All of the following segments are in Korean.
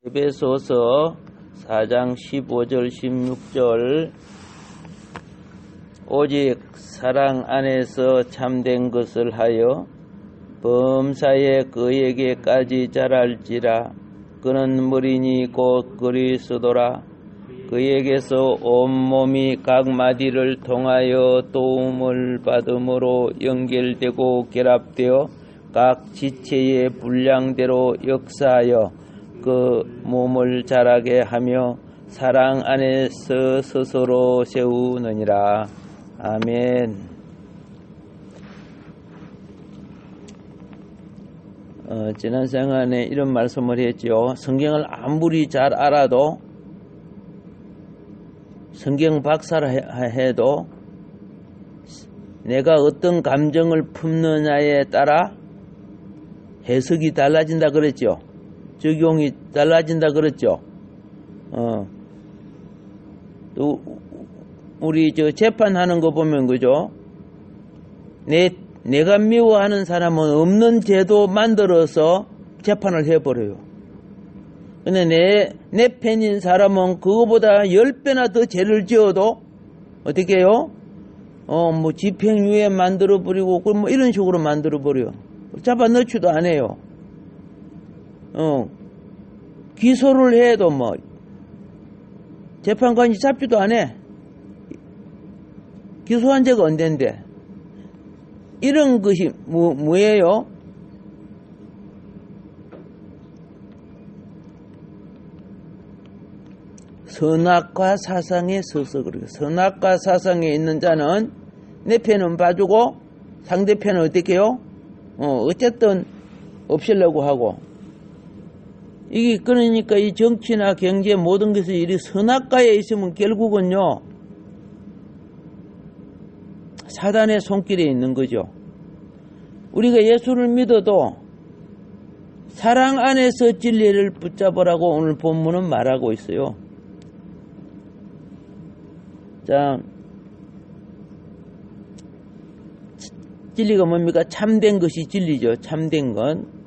에베소서 4장 15절 16절 오직 사랑 안에서 참된 것을 하여 범사에 그에게까지 자랄지라. 그는 무리니 곧 그리스도라. 그에게서 온몸이 각 마디를 통하여 도움을 받음으로 연결되고 결합되어 각 지체의 분량대로 역사하여 그 몸을 자라게 하며 사랑 안에서 스스로 세우느니라. 아멘. 지난 시간에 이런 말씀을 했지요. 성경을 아무리 잘 알아도 성경 박사를 해도 내가 어떤 감정을 품느냐에 따라 해석이 달라진다 그랬죠. 적용이 달라진다 그랬죠. 또 우리 재판하는 거 보면 그죠? 내가 미워하는 사람은 없는 죄도 만들어서 재판을 해버려요. 근데 내 편인 사람은 그거보다 10배나 더 죄를 지어도 어떻게 해요? 뭐 집행유예 만들어버리고 뭐 이런 식으로 만들어버려요. 잡아넣지도 안 해요. 기소를 해도 뭐 재판관이 잡지도 안 해. 기소한 죄가 언젠데. 이런 것이 뭐예요? 선악과 사상에 서서 그래요. 선악과 사상에 있는 자는 내 편은 봐주고 상대편은 어떻게 해요? 어쨌든 없애려고 하고. 이게 그러니까 이 정치나 경제 모든 것이 이 선악과에 있으면 결국은요 사단의 손길에 있는 거죠. 우리가 예수를 믿어도 사랑 안에서 진리를 붙잡으라고 오늘 본문은 말하고 있어요. 자, 진리가 뭡니까? 참된 것이 진리죠. 참된 건.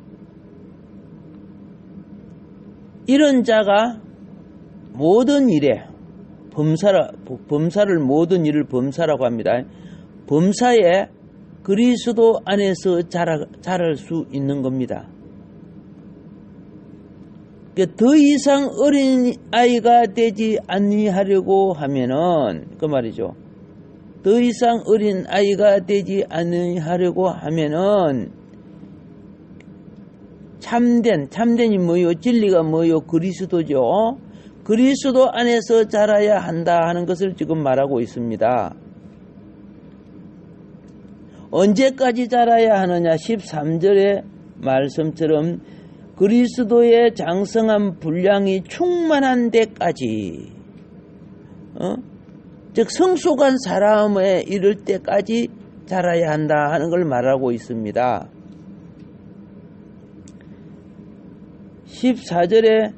이런 자가 모든 일에 범사를 모든 일을 범사라고 합니다. 범사에 그리스도 안에서 자랄 수 있는 겁니다. 더 이상 어린 아이가 되지 아니하려고 하면은 그 말이죠. 더 이상 어린 아이가 되지 아니하려고 하면은 참된이 뭐요? 진리가 뭐요? 그리스도죠. 그리스도 안에서 자라야 한다 하는 것을 지금 말하고 있습니다. 언제까지 자라야 하느냐? 13절의 말씀처럼 그리스도의 장성한 분량이 충만한 데까지, 즉 성숙한 사람에 이를 때까지 자라야 한다 하는 걸 말하고 있습니다. 14절에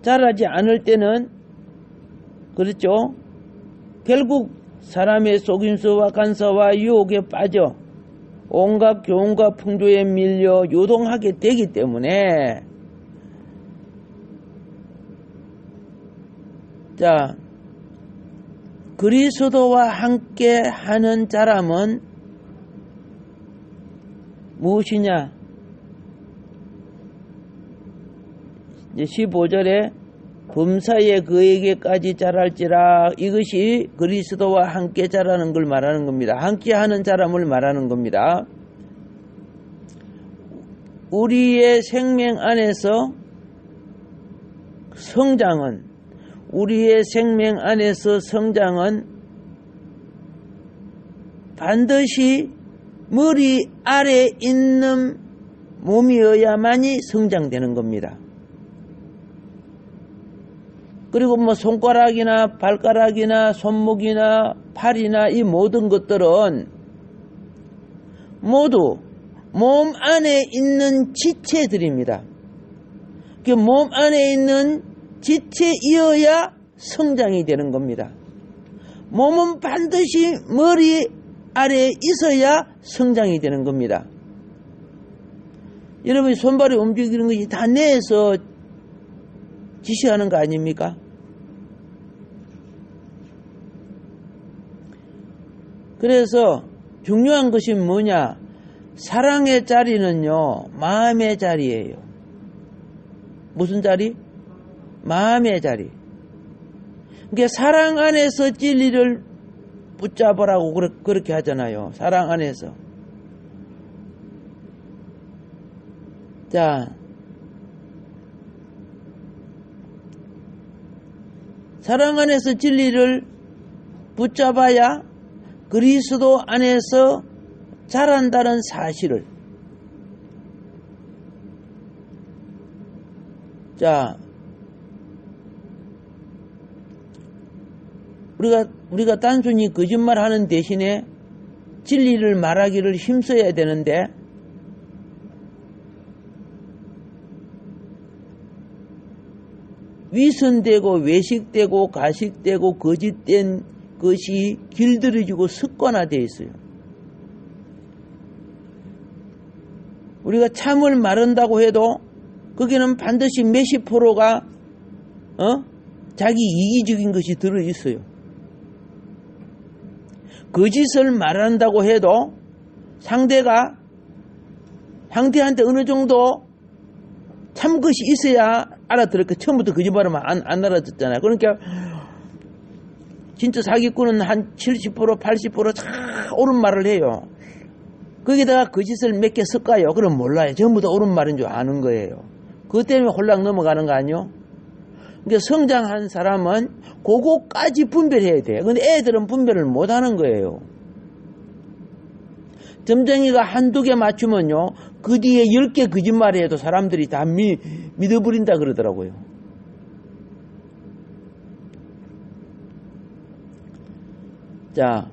자라지 않을 때는 그렇죠. 결국 사람의 속임수와 간사와 유혹에 빠져 온갖 교훈과 풍조에 밀려 요동하게 되기 때문에 자 그리스도와 함께 하는 자람은 무엇이냐? 15절에 범사에 그에게까지 자랄지라. 이것이 그리스도와 함께 자라는 걸 말하는 겁니다. 함께 하는 자람을 말하는 겁니다. 우리의 생명 안에서 성장은 반드시 머리 아래 있는 몸이어야만이 성장되는 겁니다. 그리고 뭐 손가락이나 발가락이나 손목이나 팔이나 이 모든 것들은 모두 몸 안에 있는 지체들입니다. 그 몸 안에 있는 지체이어야 성장이 되는 겁니다. 몸은 반드시 머리 아래에 있어야 성장이 되는 겁니다. 여러분이 손발이 움직이는 것이 다 뇌에서 지시하는 거 아닙니까? 그래서 중요한 것이 뭐냐? 사랑의 자리는요, 마음의 자리예요. 무슨 자리? 마음의 자리. 그러니까 사랑 안에서 진리를 붙잡으라고 그렇게 하잖아요. 사랑 안에서. 자, 사랑 안에서 진리를 붙잡아야 그리스도 안에서 자란다는 사실을. 자, 우리가 단순히 거짓말하는 대신에 진리를 말하기를 힘써야 되는데, 위선되고 외식되고 가식되고 거짓된 것이 길들여지고 습관화되어 있어요. 우리가 참을 말한다고 해도 거기는 반드시 몇십 프로가 자기 이기적인 것이 들어있어요. 거짓을 말한다고 해도 상대한테 어느 정도 참것이 있어야 알아들을 거. 처음부터 거짓말하면 안 알아듣잖아요. 그러니까 진짜 사기꾼은 한 70%, 80%다 옳은 말을 해요. 거기다가 거짓을 몇 개 섞어요. 그럼 몰라요. 전부 다 옳은 말인 줄 아는 거예요. 그것 때문에 홀랑 넘어가는 거 아니요? 그러니까 성장한 사람은 그거까지 분별해야 돼요. 근데 애들은 분별을 못 하는 거예요. 점쟁이가 한두 개 맞추면요, 그 뒤에 10개 거짓말을 해도 사람들이 다 믿어버린다 그러더라고요. 자,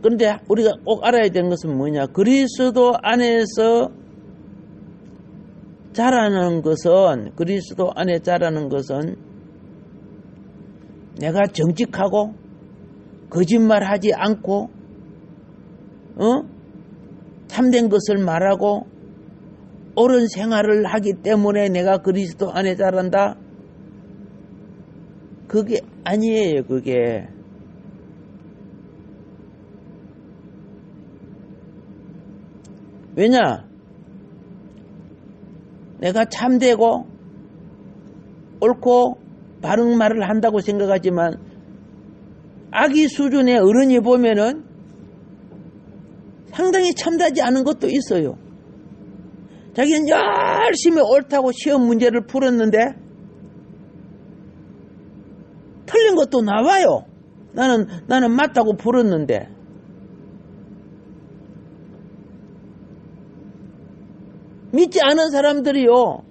그런데 우리가 꼭 알아야 되는 것은 뭐냐? 그리스도 안에서 자라는 것은, 그리스도 안에 자라는 것은 내가 정직하고 거짓말하지 않고 참된 것을 말하고 옳은 생활을 하기 때문에 내가 그리스도 안에 자란다? 그게 아니에요. 그게 왜냐? 내가 참되고 옳고 바른 말을 한다고 생각하지만 아기 수준의 어른이 보면은 상당히 참되지 않은 것도 있어요. 자기는 열심히 옳다고 시험 문제를 풀었는데 틀린 것도 나와요. 나는 맞다고 풀었는데. 믿지 않은 사람들이요,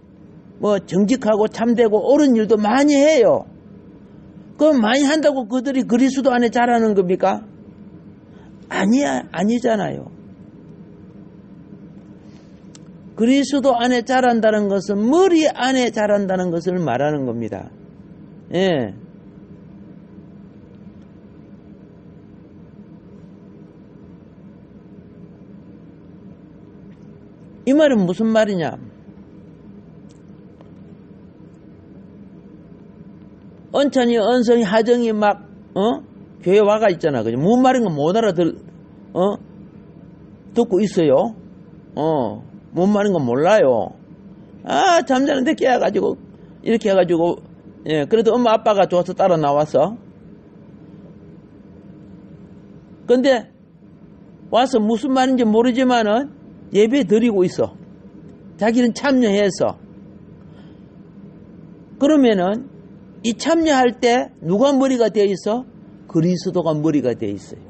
뭐 정직하고 참되고 옳은 일도 많이 해요. 그럼 많이 한다고 그들이 그리스도 안에 자라는 겁니까? 아니잖아요. 그리스도 안에 자란다는 것은 머리 안에 자란다는 것을 말하는 겁니다. 예. 이 말은 무슨 말이냐? 언천이, 언성이, 하정이 막, 교회 와가 있잖아. 그죠? 무슨 말인 거 못 듣고 있어요. 무슨 말인 거 몰라요. 잠자는데 깨워가지고, 이렇게 해가지고, 예, 그래도 엄마 아빠가 좋아서 따라 나왔어. 근데, 와서 무슨 말인지 모르지만은, 예배 드리고 있어. 자기는 참여해서. 그러면은 이 참여할 때 누가 머리가 되어 있어? 그리스도가 머리가 되어 있어요.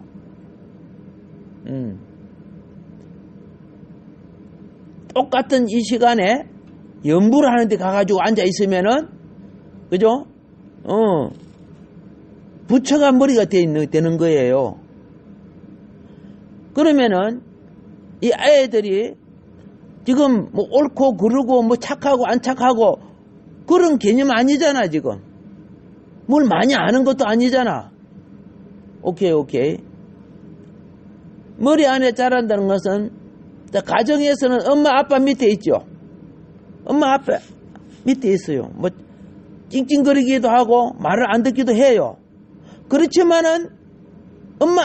똑같은 이 시간에 연부를 하는데 가가지고 앉아 있으면은, 그죠? 부처가 머리가 되는 거예요. 그러면은 이 아이들이 지금 뭐 옳고 그르고 뭐 착하고 안 착하고 그런 개념 아니잖아. 지금 뭘 많이 아는 것도 아니잖아. 오케이. 머리 안에 자란다는 것은 가정에서는 엄마 아빠 밑에 있죠. 엄마 아빠 밑에 있어요. 뭐 찡찡거리기도 하고 말을 안 듣기도 해요. 그렇지만은 엄마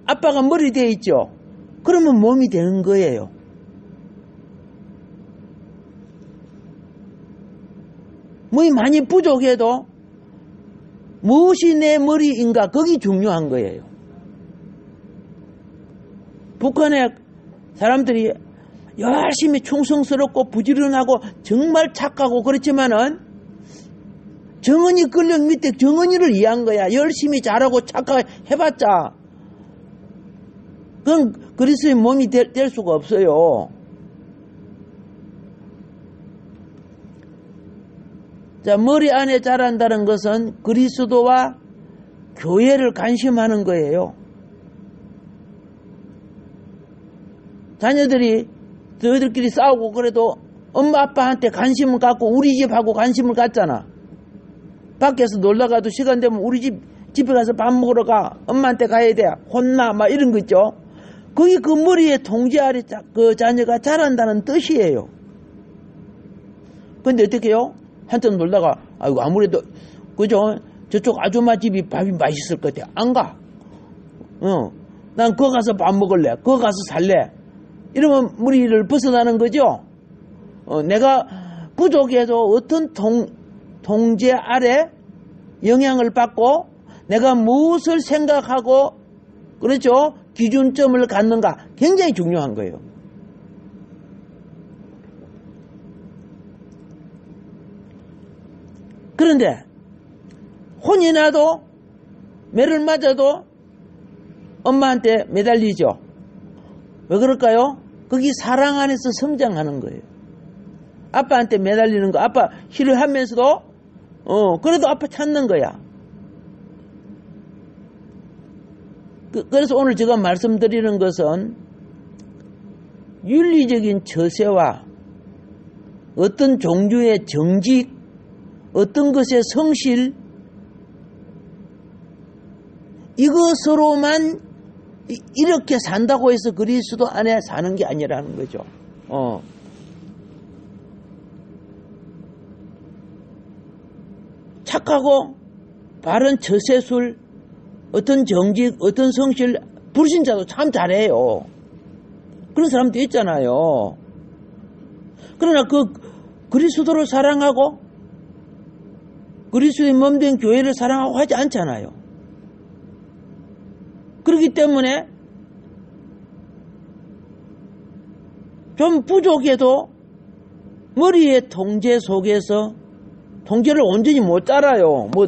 아빠가 머리 뒤에 있죠. 그러면 몸이 되는 거예요. 몸이 많이 부족해도 무엇이 내 머리인가 거기 중요한 거예요. 북한의 사람들이 열심히 충성스럽고 부지런하고 정말 착하고 그렇지만은 정은이 권력 밑에 정은이를 이해한 거야. 열심히 잘하고 착하게 해봤자 그건 그리스도의 몸이 될 수가 없어요. 자, 머리 안에 자란다는 것은 그리스도와 교회를 관심하는 거예요. 자녀들이 너희들끼리 싸우고 그래도 엄마 아빠한테 관심을 갖고 우리 집하고 관심을 갖잖아. 밖에서 놀러가도 시간 되면 우리 집에 가서 밥 먹으러 가. 엄마한테 가야 돼. 혼나. 막 이런 거 있죠. 거기 그 머리에 통제 아래 그 자녀가 자란다는 뜻이에요. 근데 어떻게 해요? 한참 놀다가 아이고 아무래도 그죠? 저쪽 아줌마 집이 밥이 맛있을 것 같아. 안 가. 난 거기 가서 밥 먹을래. 거기 가서 살래. 이러면 머리를 벗어나는 거죠. 내가 부족해도 어떤 통제 아래 영향을 받고 내가 무엇을 생각하고 그렇죠? 기준점을 갖는가 굉장히 중요한 거예요. 그런데 혼이 나도 매를 맞아도 엄마한테 매달리죠. 왜 그럴까요? 거기 사랑 안에서 성장하는 거예요. 아빠한테 매달리는 거 아빠 싫어하면서도 그래도 아빠 찾는 거야. 그래서 오늘 제가 말씀드리는 것은 윤리적인 처세와 어떤 종류의 정직, 어떤 것의 성실, 이것으로만 이렇게 산다고 해서 그리스도 안에 사는 게 아니라는 거죠. 착하고 바른 처세술, 어떤 정직, 어떤 성실, 불신자도 참 잘해요. 그런 사람도 있잖아요. 그러나 그 그리스도를 사랑하고 그리스도의 몸된 교회를 사랑하고 하지 않잖아요. 그렇기 때문에 좀 부족해도 머리의 통제 속에서 통제를 온전히 못 따라요. 뭐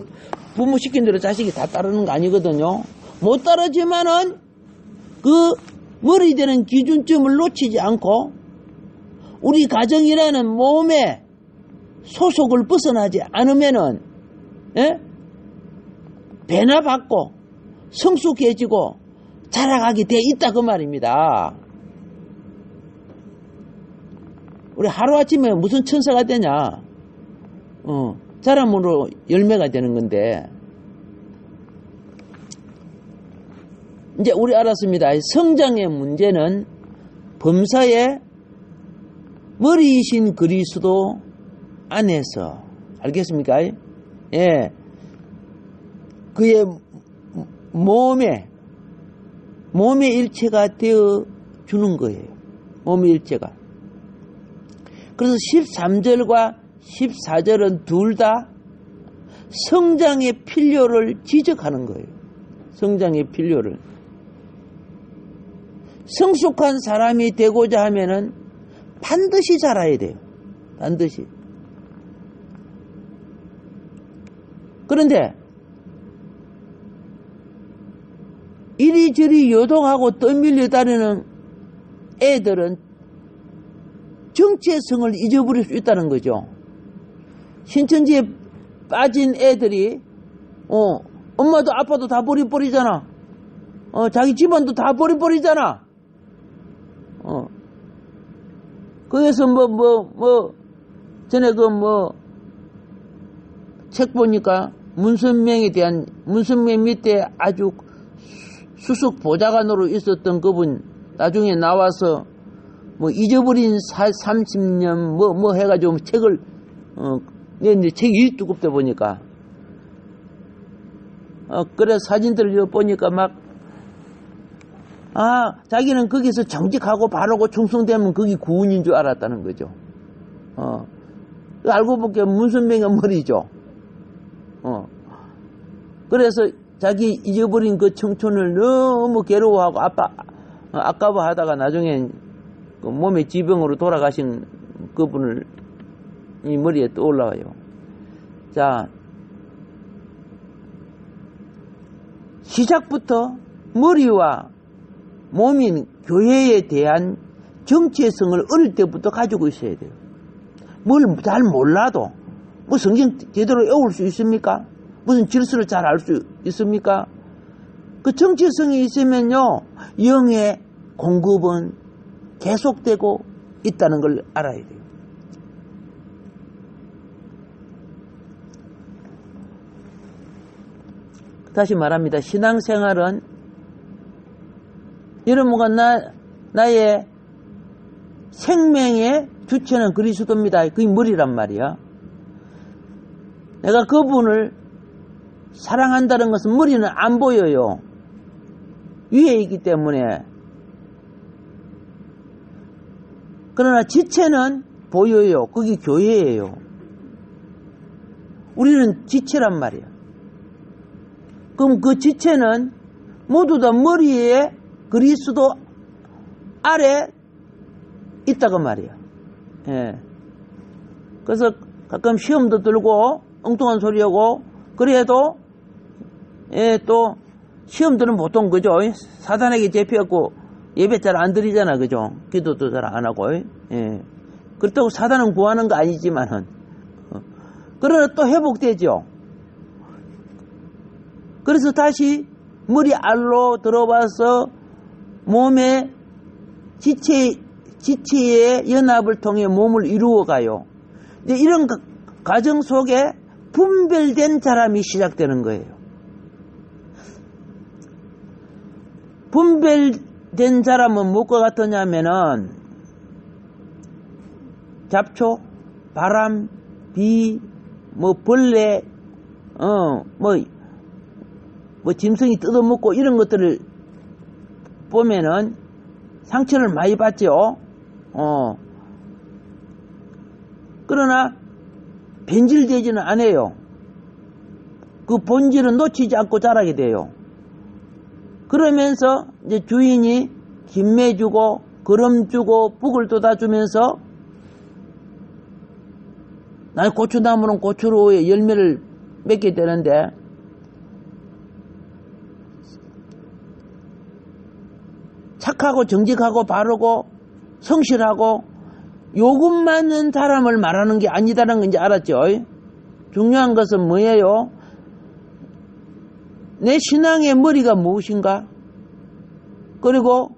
부모 시킨 대로 자식이 다 따르는 거 아니거든요. 못 따르지만은 그 머리 되는 기준점을 놓치지 않고 우리 가정이라는 몸에 소속을 벗어나지 않으면은 변화받고 성숙해지고 자라가게 돼 있다 그 말입니다. 우리 하루아침에 무슨 천사가 되냐? 자람으로 열매가 되는 건데 이제 우리 알았습니다. 성장의 문제는 범사의 머리이신 그리스도 안에서 알겠습니까? 예, 그의 몸의 일체가 되어 주는 거예요. 몸의 일체가. 그래서 13절과 14절은 둘 다 성장의 필요를 지적하는 거예요. 성장의 필요를. 성숙한 사람이 되고자 하면은 반드시 자라야 돼요. 반드시. 그런데 이리저리 요동하고 떠밀려 다니는 애들은 정체성을 잊어버릴 수 있다는 거죠. 신천지에 빠진 애들이 엄마도 아빠도 다 버리잖아. 자기 집안도 다 버리잖아. 거기서 전에 책 보니까 문선명 밑에 아주 수석 보좌관으로 있었던 그분 나중에 나와서 뭐 잊어버린 30년 뭐 해가지고 책을 내 책이 두껍다 보니까 그래 사진들을 보니까 막 자기는 거기서 정직하고 바르고 충성되면 거기 구원인 줄 알았다는 거죠. 알고 보니까 문선명의 머리죠. 그래서 자기 잊어버린 그 청춘을 너무 괴로워하고 아까워하다가 나중에 그 몸의 지병으로 돌아가신 그분을 이 머리에 떠올라와요. 자, 시작부터 머리와 몸인 교회에 대한 정체성을 어릴 때부터 가지고 있어야 돼요. 뭘 잘 몰라도 뭐 성경 제대로 외울 수 있습니까? 무슨 질서를 잘 알 수 있습니까? 그 정체성이 있으면요 영의 공급은 계속되고 있다는 걸 알아야 돼요. 다시 말합니다. 신앙생활은 여러분과 나의 생명의 주체는 그리스도입니다. 그게 머리란 말이야. 내가 그분을 사랑한다는 것은 머리는 안 보여요. 위에 있기 때문에. 그러나 지체는 보여요. 그게 교회예요. 우리는 지체란 말이야. 그럼 그 지체는 모두 다 머리에 그리스도 아래 있다고 말이야. 예. 그래서 가끔 시험도 들고 엉뚱한 소리하고 그래도 또 시험들은 보통 그죠 사단에게 잡혀갖고 예배 잘 안 드리잖아 그죠 기도도 잘 안 하고 그렇다고 사단은 구하는 거 아니지만은 그러나 또 회복되죠. 그래서 다시 머리 알로 들어와서 몸의 지체의 연합을 통해 몸을 이루어가요. 이제 이런 과정 속에 분별된 사람이 시작되는 거예요. 분별된 사람은 무엇과 같으냐면은 잡초, 바람, 비, 벌레, 짐승이 뜯어먹고 이런 것들을 보면은 상처를 많이 받죠. 그러나 변질되지는 않아요. 그 본질은 놓치지 않고 자라게 돼요. 그러면서 이제 주인이 김매 주고 거름 주고 북을 돋아주면서 나의 고추나무는 고추로 열매를 맺게 되는데 착하고 정직하고 바르고 성실하고 요금 맞는 사람을 말하는 게 아니다라는 건 이제 알았죠. 중요한 것은 뭐예요? 내 신앙의 머리가 무엇인가? 그리고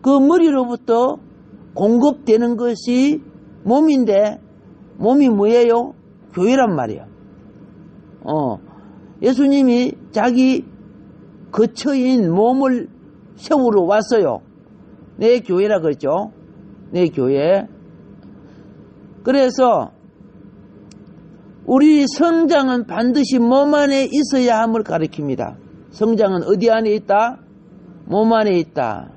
그 머리로부터 공급되는 것이 몸인데 몸이 뭐예요? 교회란 말이야. 예수님이 자기 거처인 몸을 세우러 왔어요. 내 교회라 그랬죠. 내 교회. 그래서 우리 성장은 반드시 몸 안에 있어야 함을 가리킵니다. 성장은 어디 안에 있다? 몸 안에 있다.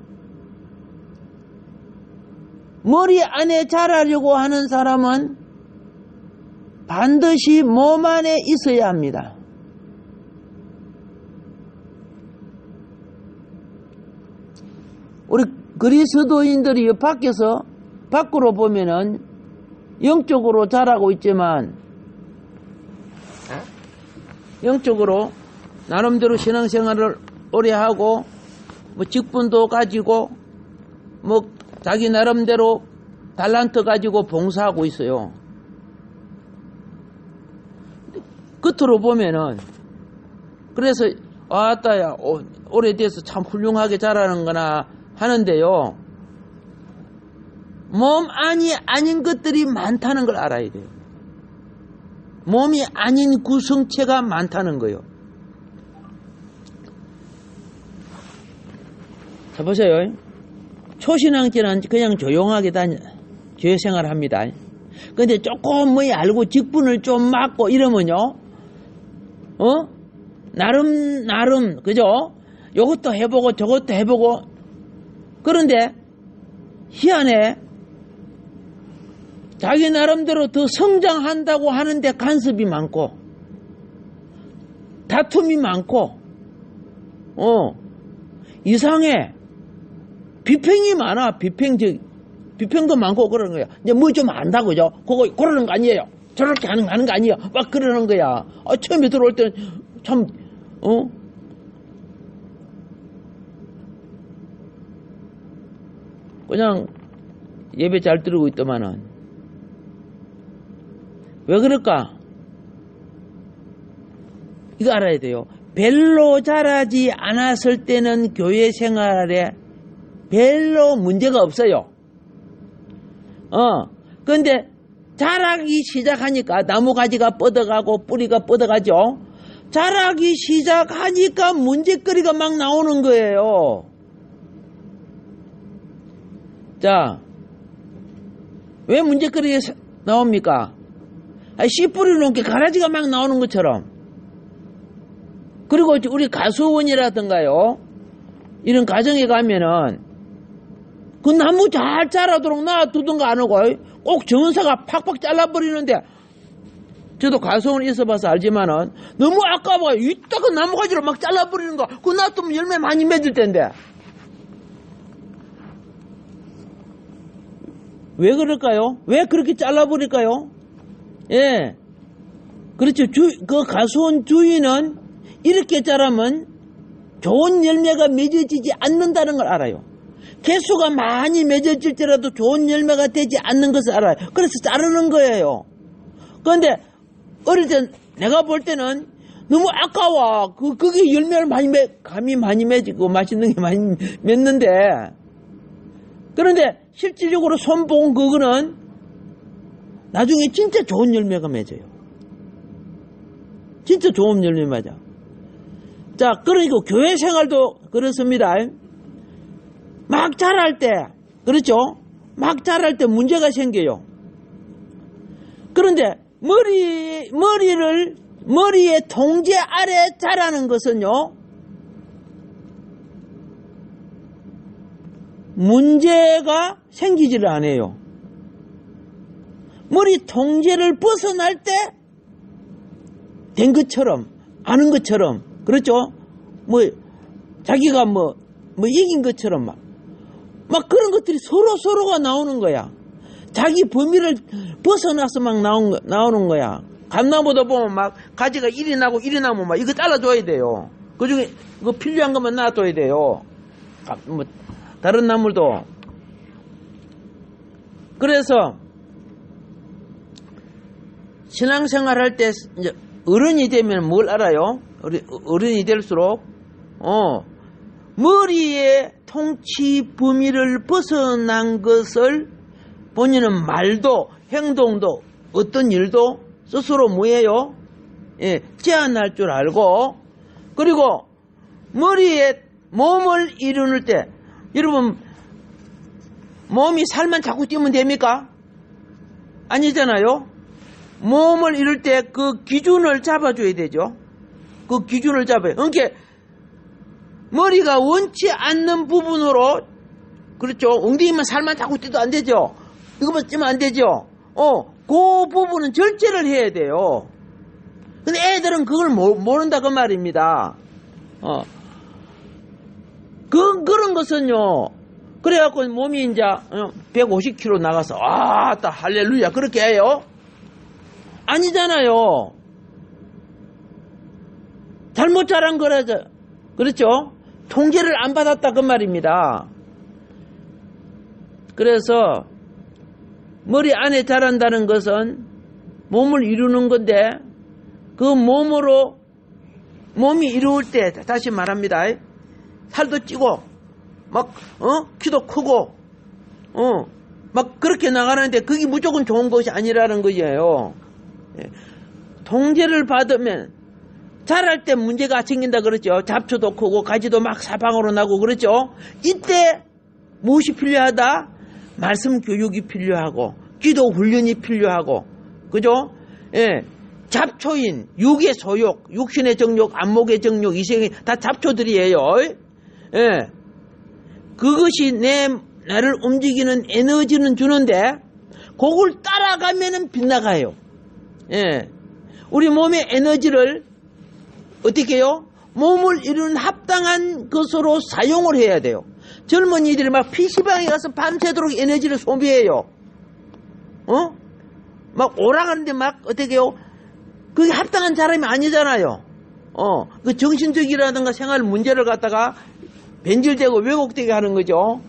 머리 안에 자라려고 하는 사람은 반드시 몸 안에 있어야 합니다. 우리 그리스도인들이 밖으로 보면은 영적으로 자라고 있지만 영적으로 나름대로 신앙생활을 오래 하고 직분도 가지고 자기 나름대로 달란트 가지고 봉사하고 있어요. 겉으로 보면은 그래서 아따야 오래돼서 참 훌륭하게 자라는구나 하는데요. 몸 안이 아닌 것들이 많다는 걸 알아야 돼요. 몸이 아닌 구성체가 많다는 거예요. 자 보세요. 초신앙자는 그냥 조용하게 교회 생활을 합니다. 근데 조금 뭐 알고 직분을 좀 맡고 이러면요, 나름, 그죠? 요것도 해보고 저것도 해보고. 그런데, 희한해. 자기 나름대로 더 성장한다고 하는데 간섭이 많고, 다툼이 많고, 이상해. 비평이 많아. 비평도 많고 그러는 거야. 이제 뭐 좀 안다, 그죠? 그러는 거 아니에요. 저렇게 하는 거 아니에요. 막 그러는 거야. 처음에 들어올 때는 참, 그냥 예배 잘 들고 있더만은. 왜 그럴까? 이거 알아야 돼요. 별로 자라지 않았을 때는 교회 생활에 별로 문제가 없어요. 근데 자라기 시작하니까 나무 가지가 뻗어가고 뿌리가 뻗어가죠. 자라기 시작하니까 문제거리가 막 나오는 거예요. 자, 왜 문제거리가 나옵니까? 씨 뿌리놓은 게 가라지가 막 나오는 것처럼. 그리고 우리 가수원이라든가요, 이런 가정에 가면은 그 나무 잘 자라도록 놔두든가 안 하고 꼭 정사가 팍팍 잘라버리는데, 저도 가수원에 있어봐서 알지만은 너무 아까워. 이따 그 나무 가지로 막 잘라버리는 거, 그거 놔두면 열매 많이 맺을 텐데. 왜 그럴까요? 왜 그렇게 잘라버릴까요? 예. 그렇죠. 그 가수원 주인은 이렇게 자라면 좋은 열매가 맺어지지 않는다는 걸 알아요. 개수가 많이 맺어질지라도 좋은 열매가 되지 않는 것을 알아요. 그래서 자르는 거예요. 그런데 어릴 때 내가 볼 때는 너무 아까워. 그게 열매를 감이 많이 맺고 맛있는 게 많이 맺는데, 그런데 실질적으로 손본 그거는 나중에 진짜 좋은 열매가 맺어요. 진짜 좋은 열매 맞아. 자, 그러니까 교회 생활도 그렇습니다. 막 자랄 때, 그렇죠? 막 자랄 때 문제가 생겨요. 그런데 머리의 통제 아래 자라는 것은요, 문제가 생기지를 않아요. 머리 통제를 벗어날 때 된 것처럼, 아는 것처럼, 그렇죠? 자기가 이긴 것처럼 막 그런 것들이 서로가 나오는 거야. 자기 범위를 벗어나서 막 나오는 거야. 감나무도 보면 막 가지가 이리 나고 이리 나면 막 이거 잘라줘야 돼요. 그 중에 그 필요한 것만 놔둬야 돼요. 다른 나물도. 그래서 신앙생활 할 때 이제 어른이 되면 뭘 알아요? 어른이 될수록 머리의 통치 범위를 벗어난 것을 본인은 말도 행동도 어떤 일도 스스로 뭐예요? 제한할 줄 알고, 그리고 머리에 몸을 이루는 때, 여러분 몸이 살만 자꾸 찌면 됩니까? 아니잖아요. 몸을 이룰 때 그 기준을 잡아줘야 되죠. 그 기준을 잡아요. 그러니까 머리가 원치 않는 부분으로, 그렇죠, 엉덩이만 살만 자꾸 찌도 안 되죠. 이거만 찌면 안 되죠. 그 부분은 절제를 해야 돼요. 근데 애들은 그걸 모른다 그 말입니다. 그런 것은요, 그래갖고 몸이 이제 150kg 나가서 딱 할렐루야 그렇게 해요? 아니잖아요. 잘못 자란 거라죠. 그렇죠? 통제를 안 받았다 그 말입니다. 그래서 머리 안에 자란다는 것은 몸을 이루는 건데, 그 몸이 이루을 때, 다시 말합니다, 살도 찌고 막 키도 크고 막 그렇게 나가는데 그게 무조건 좋은 것이 아니라는 거예요. 통제를 받으면 자랄 때 문제가 생긴다 그러죠. 잡초도 크고 가지도 막 사방으로 나고 그러죠. 이때 무엇이 필요하다? 말씀 교육이 필요하고 기도 훈련이 필요하고 그죠? 예. 잡초인 육의 소욕, 육신의 정욕, 안목의 정욕, 이생의 다 잡초들이에요. 예. 그것이 나를 움직이는 에너지는 주는데 그걸 따라가면은 빗나가요. 예. 우리 몸의 에너지를 어떻게 해요? 몸을 이루는 합당한 것으로 사용을 해야 돼요. 젊은이들이 막 PC방에 가서 밤새도록 에너지를 소비해요. 막 오락하는데 막 어떻게 해요? 그게 합당한 사람이 아니잖아요. 그 정신적이라든가 생활 문제를 갖다가 변질되고 왜곡되게 하는 거죠.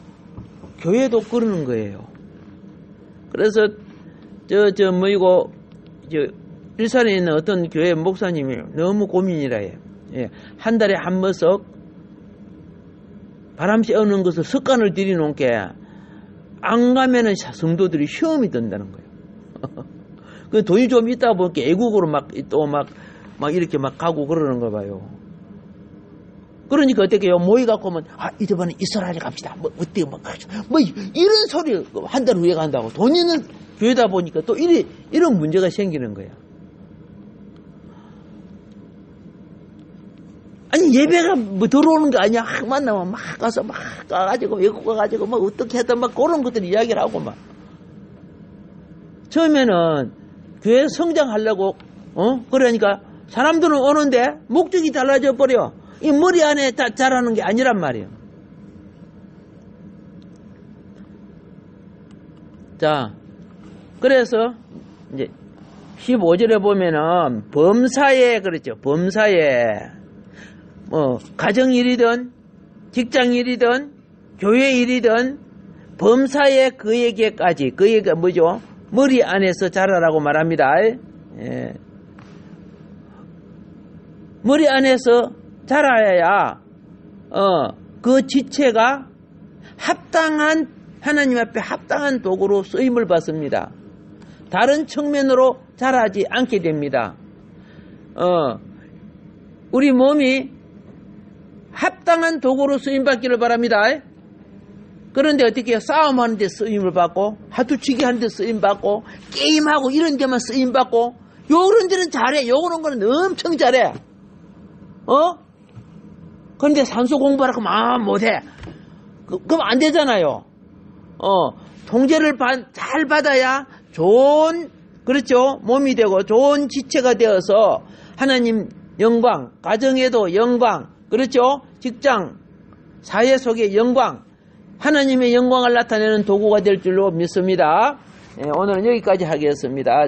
교회도 그러는 거예요. 그래서 일산에 있는 어떤 교회 목사님이 너무 고민이라 해요. 예. 한 달에 한 번씩 바람 쐬는 것을 습관을 들이놓은 게 안 가면은 성도들이 시험이 든다는 거예요. 그 돈이 좀 있다 보니까 애국으로 막 이렇게 막 가고 그러는 거 봐요. 그러니까 어떻게 해요? 모이갖고 하면, 이번에 이스라엘에 갑시다. 어때요? 이런 소리 한 달 후에 간다고. 돈 있는 교회다 보니까 또 이런 문제가 생기는 거야. 아니, 예배가 들어오는 거 아니야? 만나면 막 가서 막 가가지고, 외국 가가지고 막 어떻게 하든 막 그런 것들 이야기를 하고 막. 처음에는 교회 성장하려고, 그러니까 사람들은 오는데 목적이 달라져 버려. 이 머리 안에 자라는 게 아니란 말이에요. 자, 그래서 이제 15절에 보면은 범사에 그랬죠. 범사에 가정일이든 직장일이든 교회일이든 범사에 그에게까지 그에게 뭐죠? 머리 안에서 자라라고 말합니다. 예. 머리 안에서 자라야 그 지체가 합당한 하나님 앞에 합당한 도구로 쓰임을 받습니다. 다른 측면으로 자라지 않게 됩니다. 우리 몸이 합당한 도구로 쓰임 받기를 바랍니다. 그런데 어떻게 해요? 싸움하는 데 쓰임을 받고 하투치기 하는 데 쓰임 받고 게임하고 이런 데만 쓰임 받고 요런 데는 잘해. 요런 거는 엄청 잘해. 그런데 산수 공부하라고 하면 못해. 그럼 안 되잖아요. 통제를 잘 받아야 좋은 그렇죠. 몸이 되고 좋은 지체가 되어서 하나님 영광, 가정에도 영광, 그렇죠. 직장, 사회 속의 영광, 하나님의 영광을 나타내는 도구가 될 줄로 믿습니다. 오늘은 여기까지 하겠습니다.